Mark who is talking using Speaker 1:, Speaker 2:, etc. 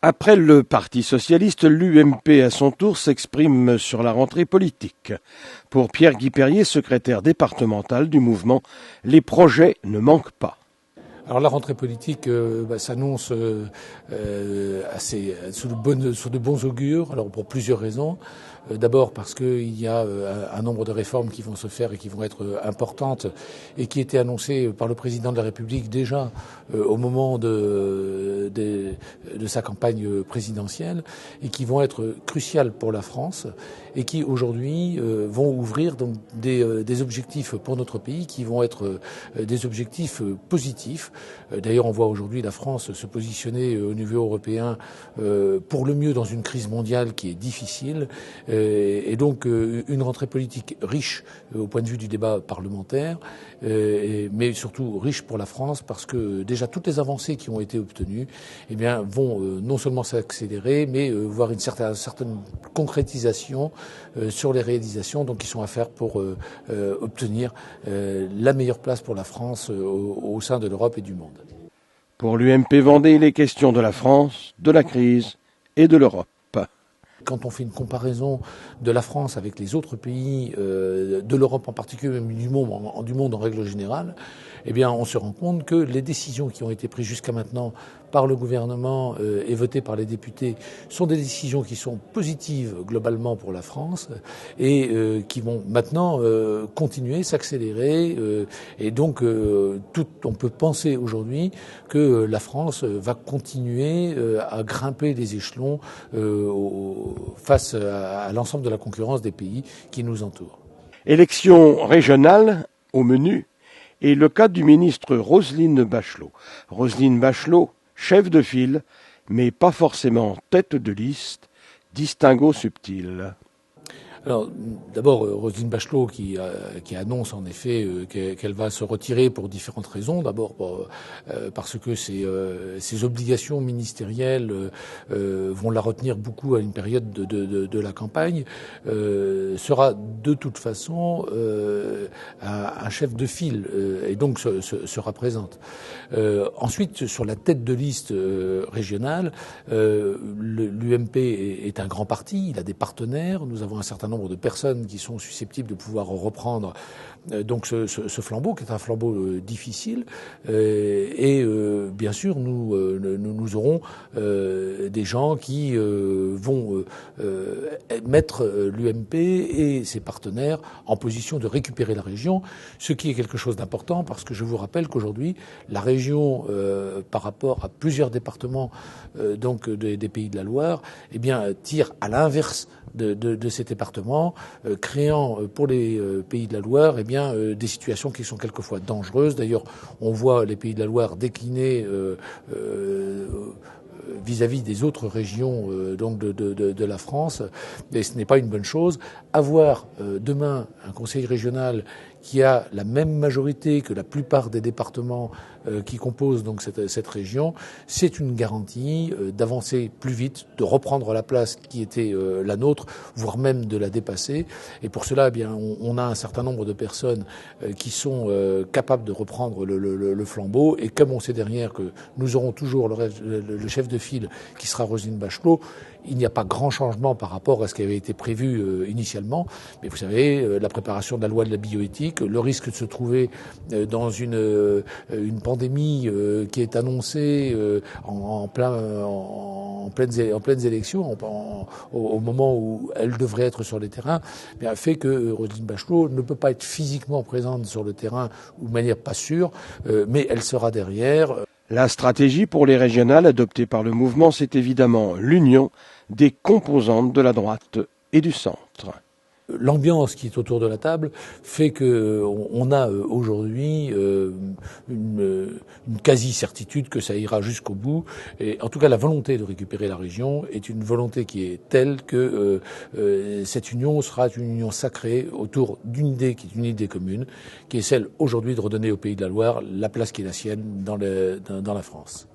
Speaker 1: Après le Parti socialiste, l'UMP à son tour s'exprime sur la rentrée politique. Pour Pierre-Guy Perrier, secrétaire départemental du mouvement, les projets ne manquent pas.
Speaker 2: Alors la rentrée politique s'annonce sous de bons augures, alors pour plusieurs raisons. D'abord parce qu'il y a un nombre de réformes qui vont se faire et qui vont être importantes et qui étaient annoncées par le président de la République déjà au moment de sa campagne présidentielle et qui vont être cruciales pour la France et qui aujourd'hui vont ouvrir donc des objectifs pour notre pays qui vont être des objectifs positifs. D'ailleurs, on voit aujourd'hui la France se positionner au niveau européen pour le mieux dans une crise mondiale qui est difficile. Et donc une rentrée politique riche au point de vue du débat parlementaire, mais surtout riche pour la France parce que déjà toutes les avancées qui ont été obtenues vont non seulement s'accélérer, mais voir une certaine concrétisation sur les réalisations donc qui sont à faire pour obtenir la meilleure place pour la France au sein de l'Europe et du monde.
Speaker 1: Pour l'UMP Vendée, il est question de la France, de la crise et de l'Europe.
Speaker 2: Quand on fait une comparaison de la France avec les autres pays, de l'Europe en particulier, même du monde en règle générale, on se rend compte que les décisions qui ont été prises jusqu'à maintenant par le gouvernement et votées par les députés sont des décisions qui sont positives globalement pour la France et qui vont maintenant continuer, s'accélérer. Et donc, on peut penser aujourd'hui que la France va continuer à grimper les échelons face à l'ensemble de la concurrence des pays qui nous entourent.
Speaker 1: Élections régionales au menu et le cas du ministre Roselyne Bachelot. Roselyne Bachelot, chef de file, mais pas forcément tête de liste, distinguo subtil.
Speaker 2: Alors, d'abord, Roselyne Bachelot qui annonce en effet qu'elle va se retirer pour différentes raisons. D'abord parce que ses obligations ministérielles vont la retenir beaucoup à une période de la campagne. Sera de toute façon un chef de file et donc sera présente. Ensuite, sur la tête de liste régionale, l'UMP est un grand parti, il a des partenaires, nous avons un certain nombre de personnes qui sont susceptibles de pouvoir reprendre donc ce flambeau, qui est un flambeau difficile. Bien sûr, nous aurons des gens qui vont mettre l'UMP et ses partenaires en position de récupérer la région, ce qui est quelque chose d'important parce que je vous rappelle qu'aujourd'hui, la région, par rapport à plusieurs départements donc des Pays de la Loire, tire à l'inverse de ces départements, créant pour les Pays de la Loire des situations qui sont quelquefois dangereuses. D'ailleurs, on voit les Pays de la Loire décliner vis-à-vis des autres régions donc de la France, et ce n'est pas une bonne chose. Avoir demain un conseil régional qui a la même majorité que la plupart des départements qui composent donc cette région, c'est une garantie d'avancer plus vite, de reprendre la place qui était la nôtre, voire même de la dépasser. Et pour cela, on a un certain nombre de personnes qui sont capables de reprendre le flambeau. Et comme on sait derrière que nous aurons toujours le chef de file qui sera Roselyne Bachelot, il n'y a pas grand changement par rapport à ce qui avait été prévu initialement. Mais vous savez, la préparation de la loi de la bioéthique, le risque de se trouver dans une pandémie qui est annoncée en pleines élections, au moment où elle devrait être sur les terrains, fait que Roselyne Bachelot ne peut pas être physiquement présente sur le terrain ou de manière pas sûre, mais elle sera derrière.
Speaker 1: La stratégie pour les régionales adoptée par le mouvement, c'est évidemment l'union des composantes de la droite et du centre.
Speaker 2: L'ambiance qui est autour de la table fait que on a aujourd'hui une quasi-certitude que ça ira jusqu'au bout. Et en tout cas, la volonté de récupérer la région est une volonté qui est telle que cette union sera une union sacrée autour d'une idée qui est une idée commune, qui est celle aujourd'hui de redonner au Pays de la Loire la place qui est la sienne dans la France.